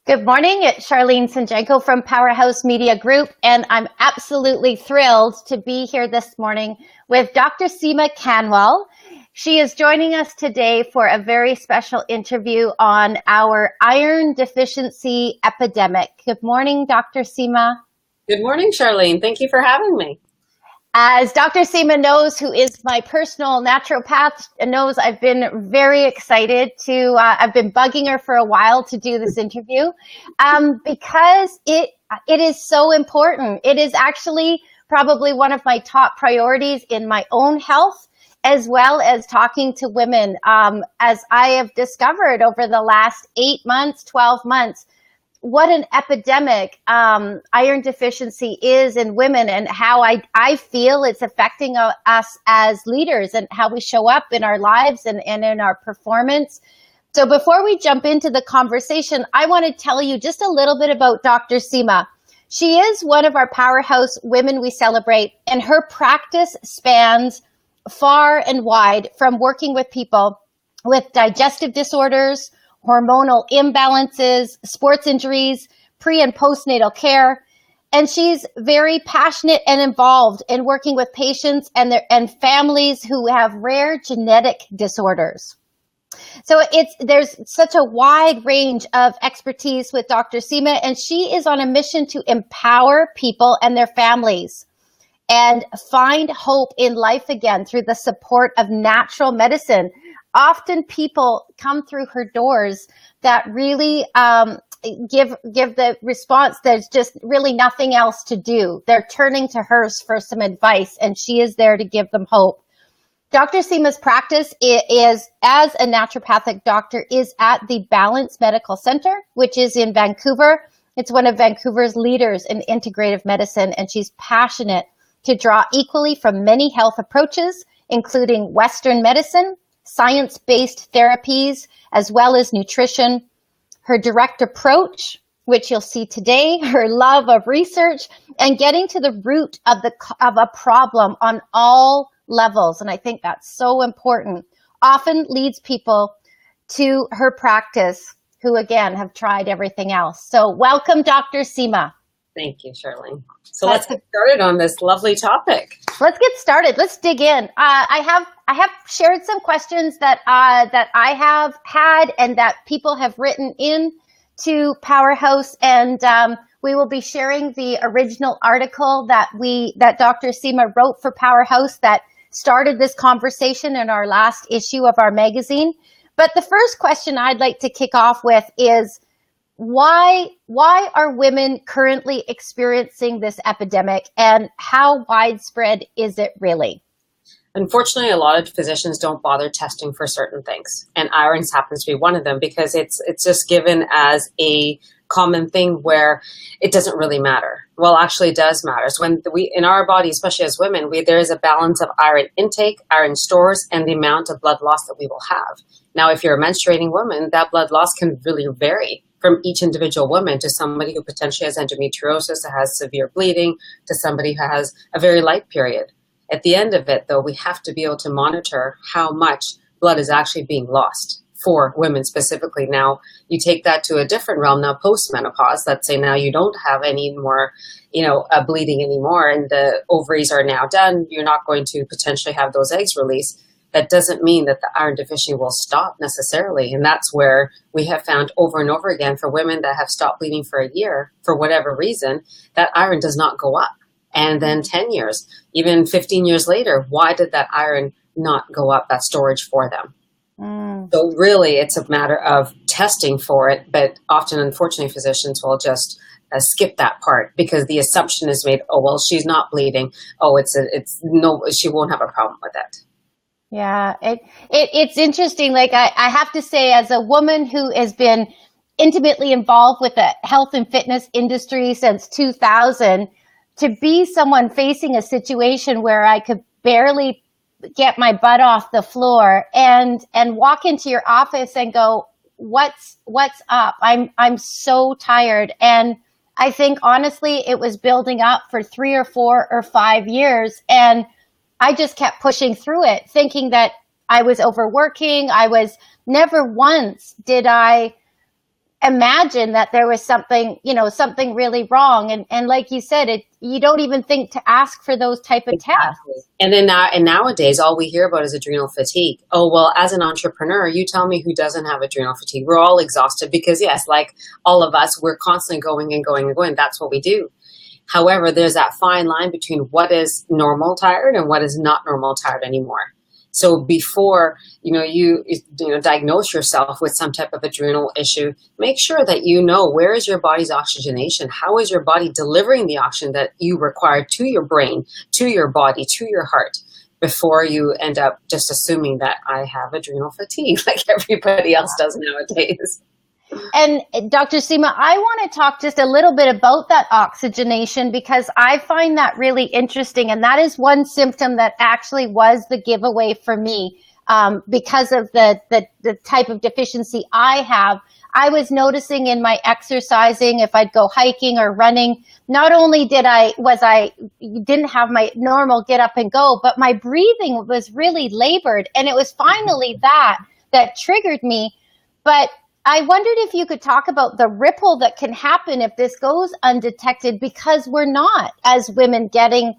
Good morning, it's Charlene Sanjenko from PowHERhouse Media Group, and I'm absolutely thrilled to be here this morning with Dr. Seema Kanwal. She is joining us today for a very special interview on our iron deficiency epidemic. Good morning, Dr. Seema. Good morning, Charlene. Thank you for having me. As Dr. Seema knows, who is my personal naturopath, knows I've been very excited to, I've been bugging her for a while to do this interview because it is so important. It is actually probably one of my top priorities in my own health, as well as talking to women. As I have discovered over the last 8 months, 12 months, what an epidemic iron deficiency is in women, and how I feel it's affecting us as leaders and how we show up in our lives and in our performance. So before we jump into the conversation, I want to tell you just a little bit about Dr. Seema. She is one of our PowHERhouse Women We Celebrate, and her practice spans far and wide, from working with people with digestive disorders, hormonal imbalances, sports injuries, pre and postnatal care. And she's very passionate and involved in working with patients and families who have rare genetic disorders. So there's such a wide range of expertise with Dr. Seema, and she is on a mission to empower people and their families and find hope in life again through the support of natural medicine. Often people come through her doors that really give the response there's just really nothing else to do. They're turning to hers for some advice, and she is there to give them hope. Dr. Seema's practice is, as a naturopathic doctor, is at the Balance Medical Center, which is in Vancouver. It's one of Vancouver's leaders in integrative medicine, and she's passionate to draw equally from many health approaches, including Western medicine, science-based therapies, as well as nutrition. Her direct approach, which you'll see today, her love of research, and getting to the root of a problem on all levels. And I think that's so important. Often leads people to her practice who, again, have tried everything else. So welcome, Dr. Seema. Thank you, Charlene. So let's get started on this lovely topic. Let's get started. Let's dig in. I have shared some questions that I have had and that people have written in to PowHERhouse, and we will be sharing the original article that Dr. Seema wrote for PowHERhouse that started this conversation in our last issue of our magazine. But the first question I'd like to kick off with is, why are women currently experiencing this epidemic, and how widespread is it really? Unfortunately, a lot of physicians don't bother testing for certain things, and irons happens to be one of them, because it's just given as a common thing where it doesn't really matter. Well, actually it does matter. So when in our body, especially as women, there is a balance of iron intake, iron stores, and the amount of blood loss that we will have. Now, if you're a menstruating woman, that blood loss can really vary from each individual woman, to somebody who potentially has endometriosis, that has severe bleeding, to somebody who has a very light period. At the end of it, though, we have to be able to monitor how much blood is actually being lost for women specifically. Now, you take that to a different realm now, post-menopause. Let's say now you don't have any more, bleeding anymore, and the ovaries are now done. You're not going to potentially have those eggs released. That doesn't mean that the iron deficiency will stop necessarily. And that's where we have found over and over again, for women that have stopped bleeding for a year, for whatever reason, that iron does not go up. And then 10 years, even 15 years later, why did that iron not go up, that storage for them? So really, it's a matter of testing for it. But often, unfortunately, physicians will just skip that part, because the assumption is made, oh, well, she's not bleeding. Oh, she won't have a problem with it. Yeah, it's interesting. Like I have to say, as a woman who has been intimately involved with the health and fitness industry since 2000, to be someone facing a situation where I could barely get my butt off the floor and walk into your office and go, what's up? I'm so tired. And I think honestly, it was building up for 3 or 4 or 5 years. And I just kept pushing through it, thinking that I was overworking. I was never once did I imagine that there was something, something really wrong. And like you said, you don't even think to ask for those type of tests. And then nowadays, all we hear about is adrenal fatigue. Oh, well, as an entrepreneur, you tell me who doesn't have adrenal fatigue. We're all exhausted because, yes, like all of us, we're constantly going and going and going. That's what we do. However, there's that fine line between what is normal tired and what is not normal tired anymore. So before, you diagnose yourself with some type of adrenal issue, make sure that you know where is your body's oxygenation? How is your body delivering the oxygen that you require to your brain, to your body, to your heart, before you end up just assuming that I have adrenal fatigue like everybody else does nowadays. And Dr. Seema, I want to talk just a little bit about that oxygenation, because I find that really interesting. And that is one symptom that actually was the giveaway for me, because of the type of deficiency I have. I was noticing in my exercising, if I'd go hiking or running, not only didn't have my normal get up and go, but my breathing was really labored. And it was finally that triggered me. But I wondered if you could talk about the ripple that can happen if this goes undetected, because we're not, as women, getting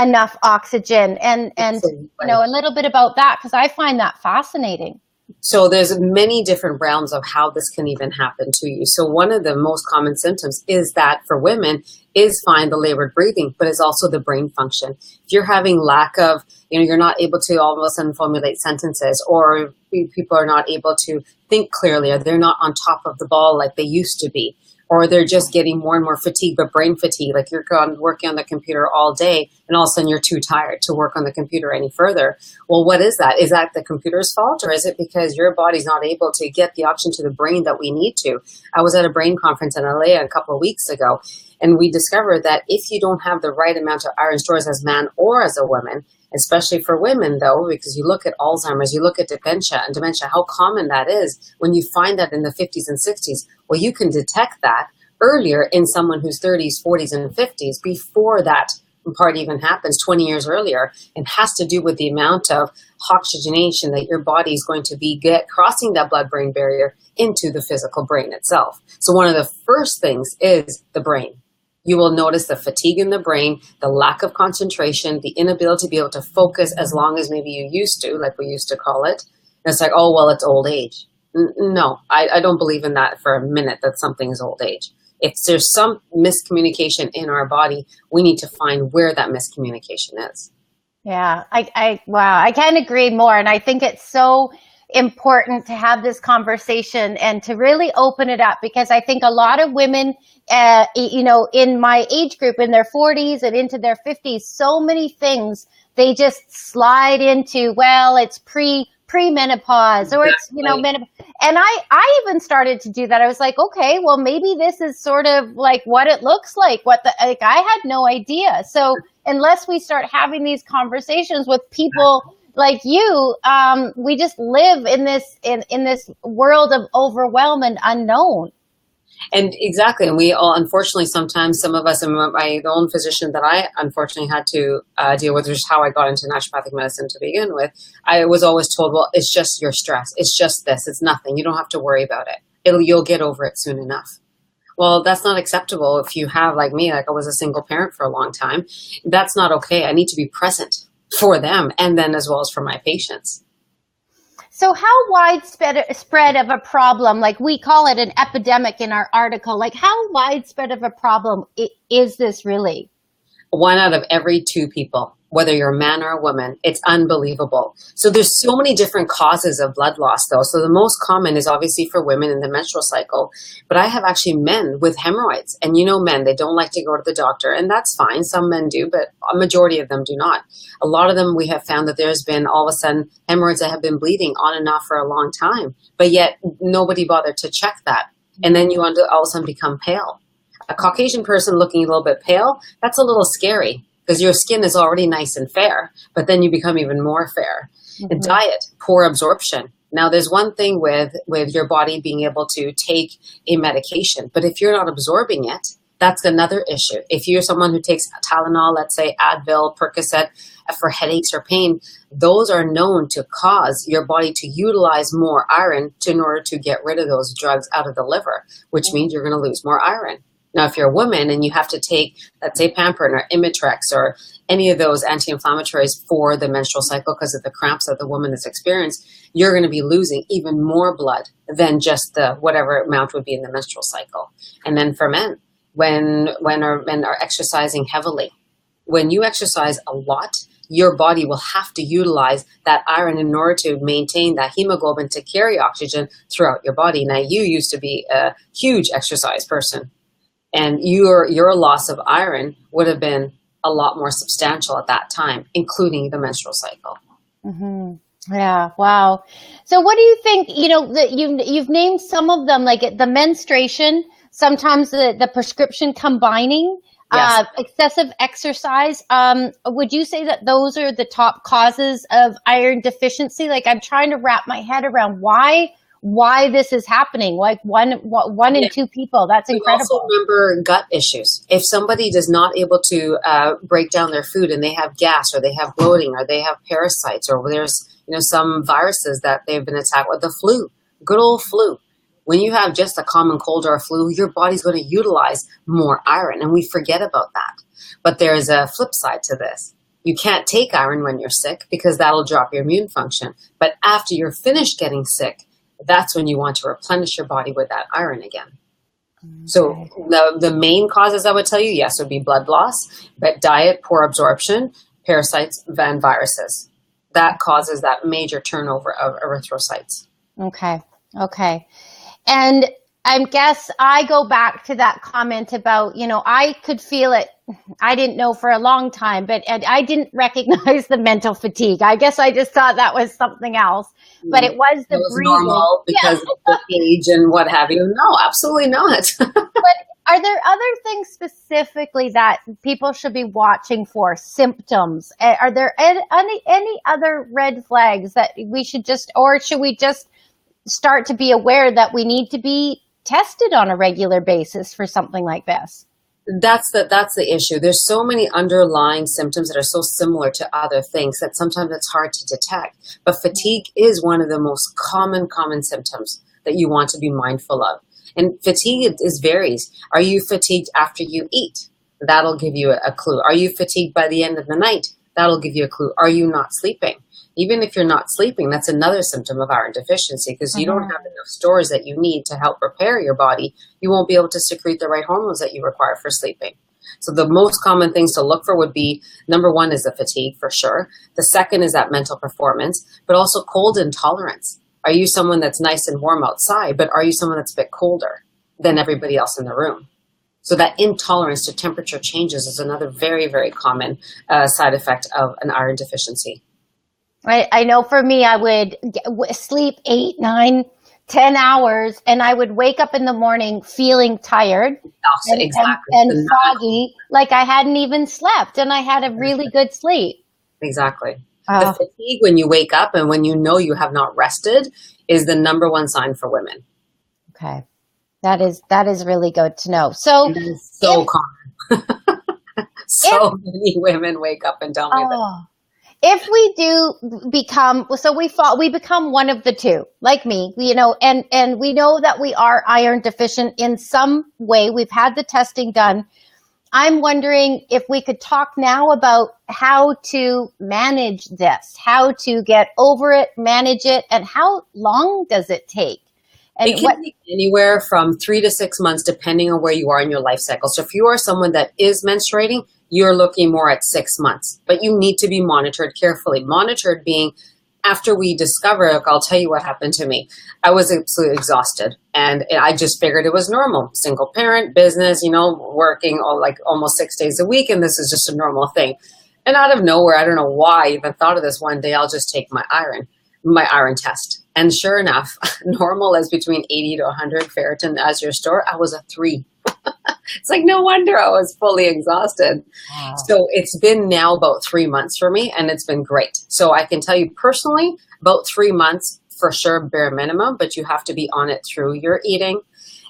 enough oxygen, and a little bit about that, because I find that fascinating. So there's many different realms of how this can even happen to you. So one of the most common symptoms is that for women is fine, the labored breathing, but it's also the brain function. If you're having lack of, you're not able to all of a sudden formulate sentences, or people are not able to think clearly, or they're not on top of the ball like they used to be, or they're just getting more and more fatigue, but brain fatigue, like you're working on the computer all day and all of a sudden you're too tired to work on the computer any further. Well, what is that? Is that the computer's fault, or is it because your body's not able to get the oxygen to the brain that we need to? I was at a brain conference in LA a couple of weeks ago, and we discovered that if you don't have the right amount of iron stores as man or as a woman, especially for women though, because you look at Alzheimer's, you look at dementia, how common that is. When you find that in the 50s and 60s, well, you can detect that earlier in someone who's 30s, 40s, and 50s before that part even happens 20 years earlier. It has to do with the amount of oxygenation that your body is going to be crossing that blood-brain barrier into the physical brain itself. So one of the first things is the brain. You will notice the fatigue in the brain, the lack of concentration, the inability to be able to focus as long as maybe you used to, like we used to call it. And it's like, oh, well, it's old age. No, I don't believe in that for a minute, that something is old age. If there's some miscommunication in our body, we need to find where that miscommunication is. Yeah, I can't agree more. And I think it's so important to have this conversation and to really open it up, because I think a lot of women, in my age group, in their 40s and into their 50s, so many things they just slide into. Well, it's pre-menopause, or it's menopause. And I even started to do that. I was like, okay, well, maybe this is sort of like what it looks like. I had no idea. So unless we start having these conversations with people like you, we just live in this world of overwhelm and unknown. And exactly. And we all, unfortunately, sometimes some of us, and my own physician that I unfortunately had to deal with, which is how I got into naturopathic medicine to begin with, I was always told, well, it's just your stress. It's just this. It's nothing. You don't have to worry about it. You'll get over it soon enough. Well, that's not acceptable if you have, like me, like I was a single parent for a long time. That's not okay. I need to be present for them, and then as well as for my patients. So how widespread of a problem, like we call it an epidemic in our article, like how widespread of a problem is this really? 1 out of every 2 people, whether you're a man or a woman. It's unbelievable. So there's so many different causes of blood loss though. So the most common is obviously for women in the menstrual cycle, but I have actually men with hemorrhoids, and men, they don't like to go to the doctor, and that's fine. Some men do, but a majority of them do not. A lot of them, we have found that there's been all of a sudden hemorrhoids that have been bleeding on and off for a long time, but yet nobody bothered to check that. And then you all of a sudden become pale. A Caucasian person looking a little bit pale, that's a little scary, because your skin is already nice and fair, but then you become even more fair. Mm-hmm. The diet, poor absorption. Now, there's one thing with your body being able to take a medication, but if you're not absorbing it, That's another issue. If you're someone who takes Tylenol, let's say Advil, Percocet, for headaches or pain, those are known to cause your body to utilize more iron in order to get rid of those drugs out of the liver, which means you're going to lose more iron. Now, if you're a woman and you have to take, let's say, Pamprin or Imitrex or any of those anti-inflammatories for the menstrual cycle because of the cramps that the woman has experienced, you're going to be losing even more blood than just the whatever amount would be in the menstrual cycle. And then for men, when our men are exercising heavily, when you exercise a lot, your body will have to utilize that iron in order to maintain that hemoglobin to carry oxygen throughout your body. Now, you used to be a huge exercise person, and your loss of iron would have been a lot more substantial at that time, including the menstrual cycle. Mm-hmm. Yeah. Wow. So what do you think, that you've named some of them, like the menstruation, sometimes the prescription combining, Yes. Excessive exercise. Would you say that those are the top causes of iron deficiency? Like, I'm trying to wrap my head around why this is happening. Like one in two people. That's incredible. Also remember gut issues. If somebody is not able to break down their food and they have gas or they have bloating or they have parasites or there's some viruses that they've been attacked with, the flu, good old flu. When you have just a common cold or a flu, your body's going to utilize more iron, and we forget about that. But there is a flip side to this. You can't take iron when you're sick because that'll drop your immune function. But after you're finished getting sick, that's when you want to replenish your body with that iron again. Okay. So the main causes I would tell you, yes, would be blood loss, but diet, poor absorption, parasites, and viruses. That causes that major turnover of erythrocytes. Okay. And I guess I go back to that comment about, I could feel it. I didn't know for a long time, but I didn't recognize the mental fatigue. I guess I just thought that was something else, but it was the breathing. Normal because of the age and what have you. No, absolutely not. But are there other things specifically that people should be watching for, symptoms? Are there any other red flags that we should or should we just start to be aware that we need to be tested on a regular basis for something like this? That's the issue. There's so many underlying symptoms that are so similar to other things that sometimes it's hard to detect. But fatigue is one of the most common symptoms that you want to be mindful of. And fatigue varies. Are you fatigued after you eat? That'll give you a clue. Are you fatigued by the end of the night? That'll give you a clue. Are you not sleeping? Even if you're not sleeping, that's another symptom of iron deficiency because you don't have enough stores that you need to help repair your body. You won't be able to secrete the right hormones that you require for sleeping. So the most common things to look for would be, number one is the fatigue for sure. The second is that mental performance, but also cold intolerance. Are you someone that's nice and warm outside, but are you someone that's a bit colder than everybody else in the room? So that intolerance to temperature changes is another very, very common side effect of an iron deficiency. I know for me, I would sleep 8, 9, 10 hours, and I would wake up in the morning feeling tired and foggy, like I hadn't even slept, and I had a really good sleep. Exactly. The fatigue when you wake up and when you know you have not rested is the number one sign for women. Okay. That is really good to know. So it is so common. Many women wake up and tell me that. If we do become one of the two, like me, and we know that we are iron deficient in some way. We've had the testing done. I'm wondering if we could talk now about how to manage this, how to get over it, manage it, and how long does it take? And it can take anywhere from 3 to 6 months, depending on where you are in your life cycle. So if you are someone that is menstruating, you're looking more at 6 months, but you need to be monitored carefully. Monitored being after we discover, I'll tell you what happened to me. I was absolutely exhausted and I just figured it was normal. Single parent, business, working almost 6 days a week. And this is just a normal thing. And out of nowhere, I don't know why I even thought of this one day, I'll just take my iron test. And sure enough, normal is between 80 to 100 ferritin as your store. I was a 3. It's like, no wonder I was fully exhausted. Wow. So it's been now about 3 months for me, and it's been great. So I can tell you personally, about 3 months for sure, bare minimum, but you have to be on it through your eating.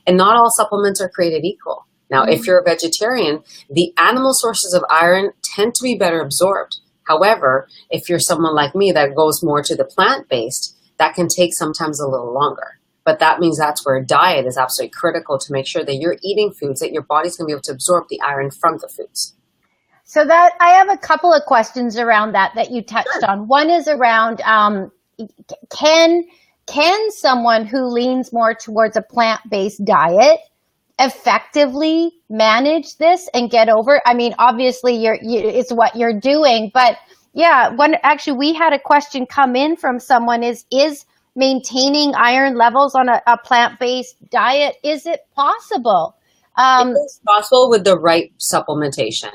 And not all supplements are created equal. Now, if you're a vegetarian, the animal sources of iron tend to be better absorbed. However, if you're someone like me that goes more to the plant-based, that can take sometimes a little longer. But that means that's where diet is absolutely critical to make sure that you're eating foods that your body's going to be able to absorb the iron from the foods. So that I have a couple of questions around that you touched on. One is around can someone who leans more towards a plant-based diet effectively manage this and get over? I mean, obviously it's what you're doing, but yeah, we had a question come in from someone is maintaining iron levels on a plant-based diet, is it possible? It's possible with the right supplementation.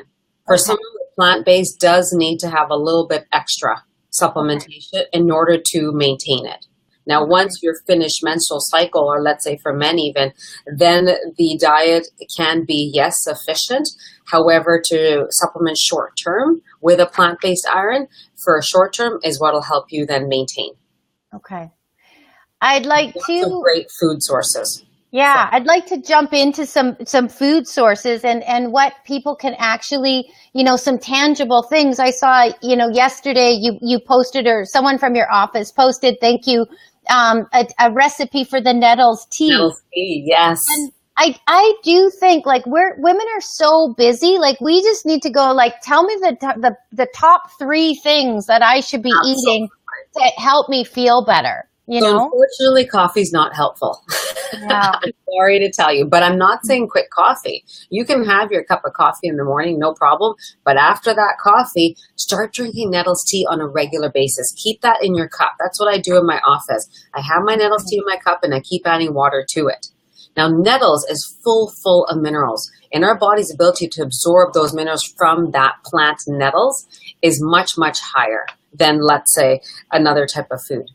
For someone with plant-based does need to have a little bit extra supplementation in order to maintain it. Now, once you're finished menstrual cycle, or let's say for men even, then the diet can be, yes, sufficient. However, to supplement short term with a plant-based iron for a short term is what will help you then maintain. Okay. I'd like to great food sources. Yeah, I'd like to jump into some food sources and what people can actually, some tangible things. I saw, yesterday you posted, or someone from your office posted, thank you, a recipe for the nettles tea. Nettles tea, yes. And I do think women are so busy, we just need to go tell me the top 3 things that I should be eating to help me feel better. Unfortunately, coffee's not helpful. Yeah. I'm sorry to tell you, but I'm not saying quit coffee. You can have your cup of coffee in the morning, no problem. But after that coffee, start drinking nettles tea on a regular basis. Keep that in your cup. That's what I do in my office. I have my nettles tea in my cup and I keep adding water to it. Now, nettles is full of minerals, and our body's ability to absorb those minerals from that plant nettles is much higher than, let's say, another type of food.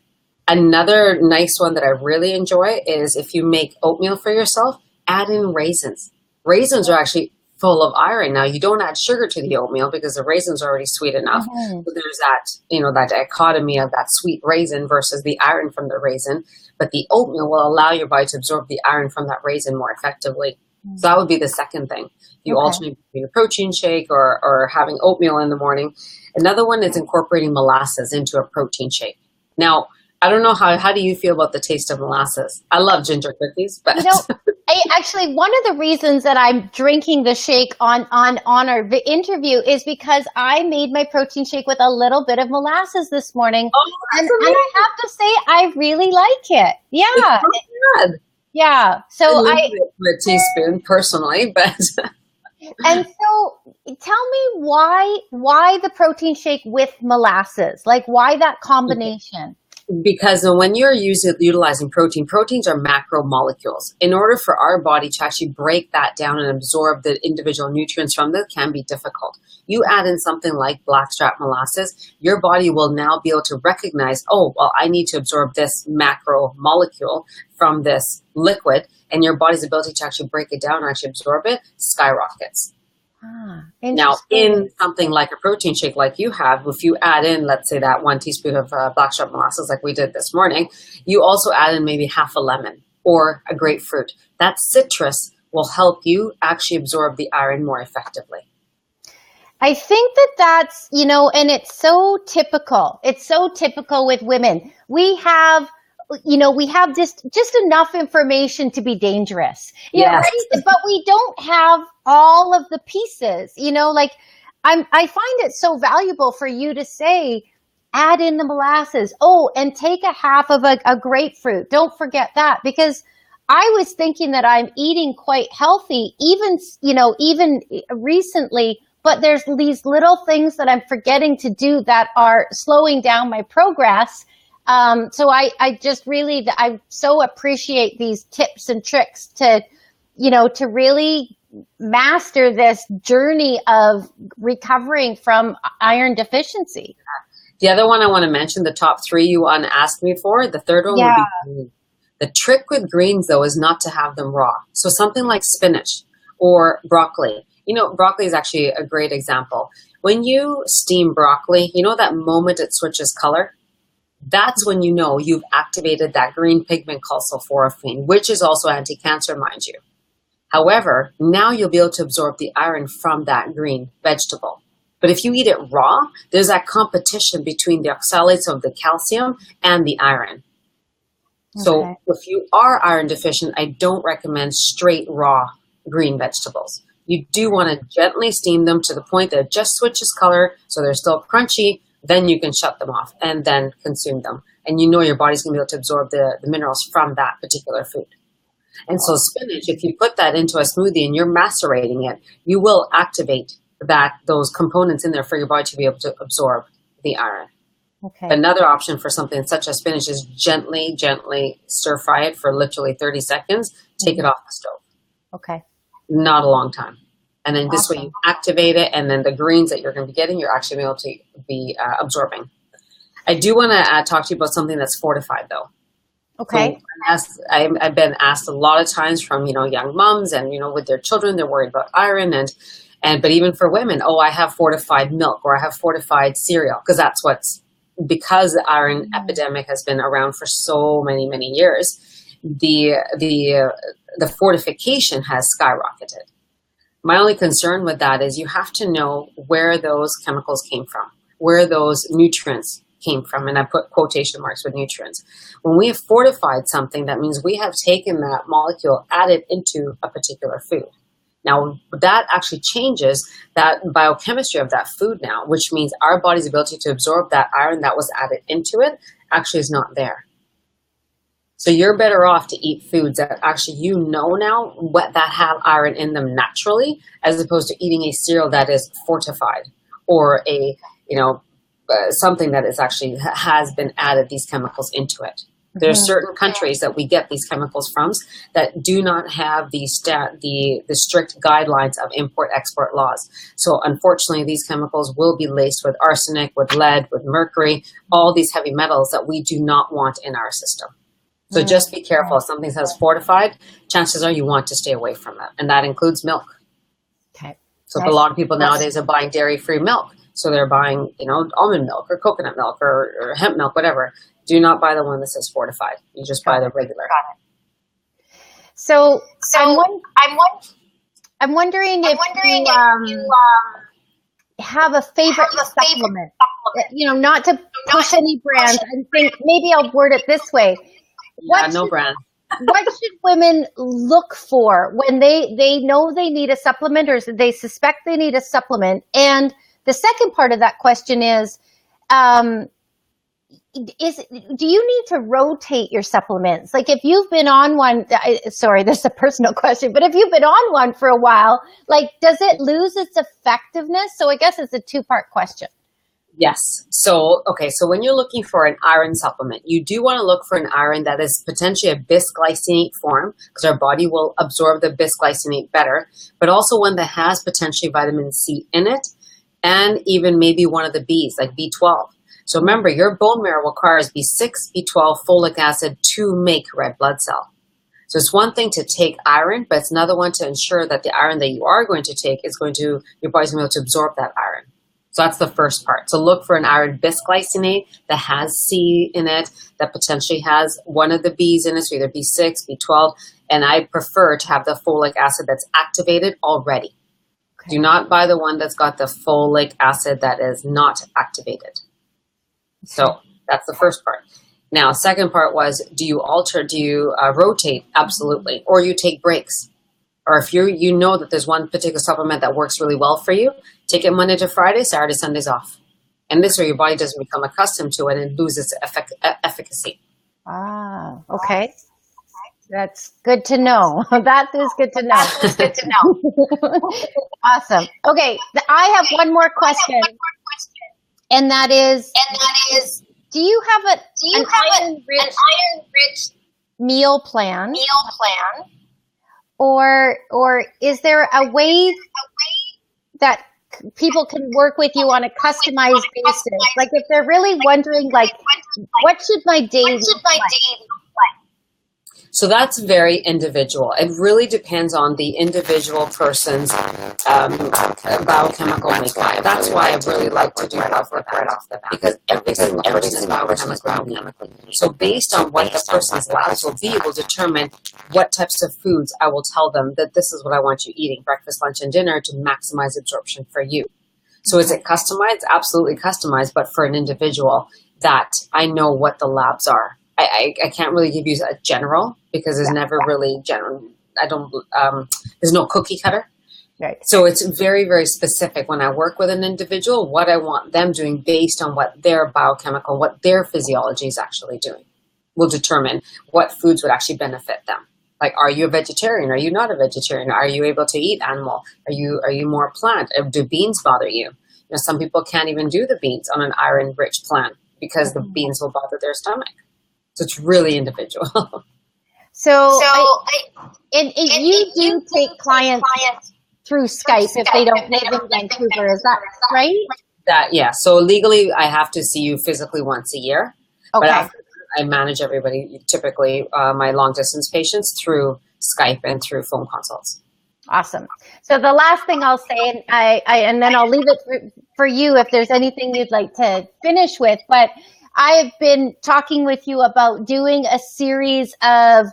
Another nice one that I really enjoy is if you make oatmeal for yourself, add in raisins. Raisins are actually full of iron. Now, you don't add sugar to the oatmeal because the raisins are already sweet enough. Mm-hmm. So there's that, that dichotomy of that sweet raisin versus the iron from the raisin. But the oatmeal will allow your body to absorb the iron from that raisin more effectively. Mm-hmm. So that would be the second thing. You alternate between a protein shake or having oatmeal in the morning. Another one is incorporating molasses into a protein shake. Now, I don't know how do you feel about the taste of molasses? I love ginger cookies, but actually one of the reasons that I'm drinking the shake on our interview is because I made my protein shake with a little bit of molasses this morning, and I have to say I really like it. Yeah, it's so good. Yeah, so I a teaspoon personally, but. And so tell me why the protein shake with molasses? Why that combination? Because when you're utilizing proteins are macromolecules. In order for our body to actually break that down and absorb the individual nutrients from that can be difficult. You add in something like blackstrap molasses, your body will now be able to recognize, I need to absorb this macromolecule from this liquid, and your body's ability to actually break it down and actually absorb it skyrockets. Now, in something like a protein shake like you have, if you add in, let's say, that 1 teaspoon of blackstrap molasses like we did this morning, you also add in maybe half a lemon or a grapefruit. That citrus will help you actually absorb the iron more effectively. I think that's, and it's so typical. It's so typical with women. We have just enough information to be dangerous. Yes. Right? But we don't have all of the pieces. I find it so valuable for you to say, add in the molasses. And take a half of a grapefruit. Don't forget that, because I was thinking that I'm eating quite healthy, even recently, but there's these little things that I'm forgetting to do that are slowing down my progress. So I so appreciate these tips and tricks to really master this journey of recovering from iron deficiency. The other one I want to mention, the top 3 you want to ask me for, the third one would be green. The trick with greens, though, is not to have them raw. So something like spinach or broccoli. Broccoli is actually a great example. When you steam broccoli, that moment it switches color? That's when you've activated that green pigment called sulforaphane, which is also anti-cancer, mind you. However, now you'll be able to absorb the iron from that green vegetable. But if you eat it raw, there's that competition between the oxalates of the calcium and the iron. So if you are iron deficient, I don't recommend straight raw green vegetables. You do want to gently steam them to the point that it just switches color so they're still crunchy. Then you can shut them off and then consume them. And you know your body's going to be able to absorb the minerals from that particular food. And so spinach, if you put that into a smoothie and you're macerating it, you will activate those components in there for your body to be able to absorb the iron. Okay. Another option for something such as spinach is gently stir fry it for literally 30 seconds. Take it off the stove. Okay. Not a long time. And then this way you activate it, and then the greens that you're going to be getting, you're actually able to be absorbing. I do want to talk to you about something that's fortified, though. Okay. So I've been asked a lot of times from, young moms and, with their children, they're worried about iron but even for women, I have fortified milk or I have fortified cereal, because the iron epidemic has been around for so many, many years, the fortification has skyrocketed. My only concern with that is you have to know where those chemicals came from, where those nutrients came from, and I put quotation marks with nutrients. When we have fortified something, that means we have taken that molecule, added into a particular food. Now, that actually changes that biochemistry of that food now, which means our body's ability to absorb that iron that was added into it actually is not there. So you're better off to eat foods that actually now that have iron in them naturally, as opposed to eating a cereal that is fortified or something that is actually has been added these chemicals into it. There are certain countries that we get these chemicals from that do not have the strict guidelines of import-export laws. So unfortunately, these chemicals will be laced with arsenic, with lead, with mercury, all these heavy metals that we do not want in our system. So just be careful. If something says fortified, chances are you want to stay away from it. And that includes milk. Okay. So a lot of people nowadays are buying dairy-free milk. So they're buying, almond milk or coconut milk or hemp milk, whatever. Do not buy the one that says fortified. You just buy the regular. So I'm wondering if you have a favorite supplement. Not to push any brands. I think maybe I'll word it this way. No brand. What should women look for when they know they need a supplement or they suspect they need a supplement? And the second part of that question is do you need to rotate your supplements? Like if you've been on one, sorry, this is a personal question, but if you've been on one for a while, does it lose its effectiveness? So I guess it's a two-part question. Yes. So when you're looking for an iron supplement, you do want to look for an iron that is potentially a bisglycinate form, because our body will absorb the bisglycinate better, but also one that has potentially vitamin C in it, and even maybe one of the Bs, like B12. So remember, your bone marrow requires B6, B12, folic acid to make red blood cell. So it's one thing to take iron, but it's another one to ensure that the iron that you are going to take is your body's going to be able to absorb that iron. So that's the first part. So look for an iron bisglycinate that has C in it, that potentially has one of the Bs in it, so either B6, B12, and I prefer to have the folic acid that's activated already. Okay. Do not buy the one that's got the folic acid that is not activated. So that's the first part. Now, second part was, do you rotate? Absolutely. Or you take breaks. Or if you know that there's one particular supplement that works really well for you, take it Monday to Friday, Saturday, Sundays off. And this way your body doesn't become accustomed to it and loses efficacy. Ah, okay. That's good to know. That is good to know. Awesome. Okay, I have one more question. And that is, do you have an iron-rich meal plan? Or is there a way that people can work with you on a customized basis? Like if they're really wondering, what should my day look like? So that's very individual. It really depends on the individual person's biochemical makeup. That's why I really like to do blood work right off the bat, because every single person is biochemically unique. So based on what the person's labs will be, will determine what types of foods I will tell them that this is what I want you eating, breakfast, lunch, and dinner, to maximize absorption for you. So is it customized? Absolutely customized, but for an individual that I know what the labs are. I can't really give you a general, because there's never really general. There's no cookie cutter. Right. So it's very, very specific when I work with an individual, what I want them doing based on what their biochemical, what their physiology is actually doing, will determine what foods would actually benefit them. Like, are you a vegetarian? Are you not a vegetarian? Are you able to eat animal? Are you more plant? Do beans bother you? Some people can't even do the beans on an iron-rich plan because the beans will bother their stomach. So it's really individual. So you do take clients through Skype if they don't live in Vancouver, is that right? Yeah. So legally, I have to see you physically once a year. Okay. But after I manage everybody, typically my long distance patients, through Skype and through phone consults. Awesome. So the last thing I'll say, and then I'll leave it for you if there's anything you'd like to finish with, but I've been talking with you about doing a series of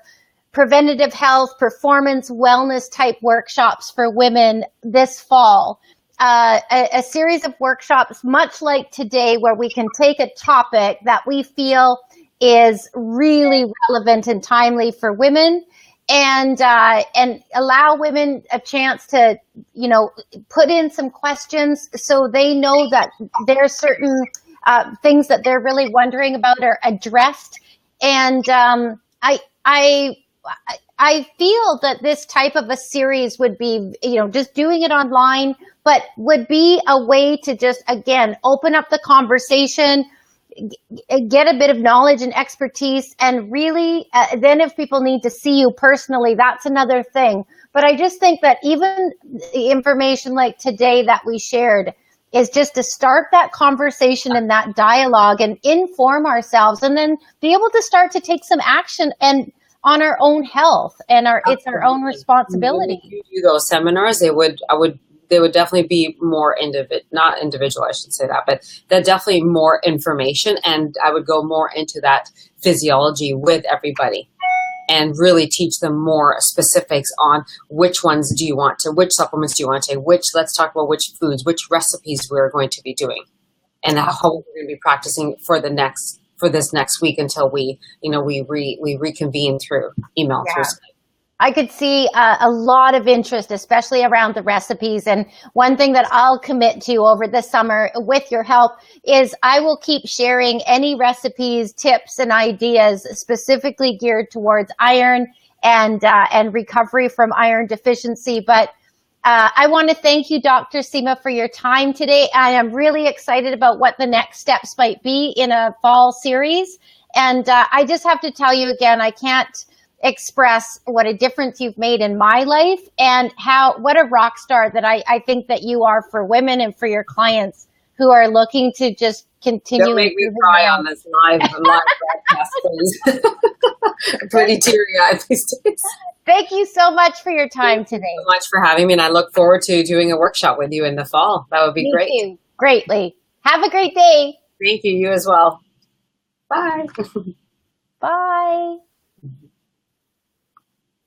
preventative health, performance, wellness type workshops for women this fall. A series of workshops much like today, where we can take a topic that we feel is really relevant and timely for women, and allow women a chance to, put in some questions so they know that there's certain things that they're really wondering about are addressed. And I feel that this type of a series would be, just doing it online, but would be a way to just, again, open up the conversation, get a bit of knowledge and expertise, and really, then if people need to see you personally, that's another thing. But I just think that even the information like today that we shared is just to start that conversation and that dialogue and inform ourselves, and then be able to start to take some action and on our own health, and it's our own responsibility. When you do those seminars, they would definitely be more not individual, I should say that, but they're definitely more information, and I would go more into that physiology with everybody and really teach them more specifics on which supplements do you want to take, let's talk about which foods, which recipes we're going to be doing, and how we're going to be practicing for this next week until we reconvene through email, through Skype. I could see a lot of interest, especially around the recipes. And one thing that I'll commit to over the summer with your help is I will keep sharing any recipes, tips, and ideas specifically geared towards iron and recovery from iron deficiency. But I want to thank you, Dr. Seema, for your time today. I am really excited about what the next steps might be in a fall series. And I just have to tell you again, I can't express what a difference you've made in my life, and what a rock star that I think that you are for women and for your clients who are looking to just continue. Don't make me cry on this live broadcast, please. I'm pretty teary-eyed these days. Thank you so much for your time today. Thank you so much for having me, and I look forward to doing a workshop with you in the fall. That would be great. Me too. Greatly. Have a great day. Thank you. You as well. Bye. Bye.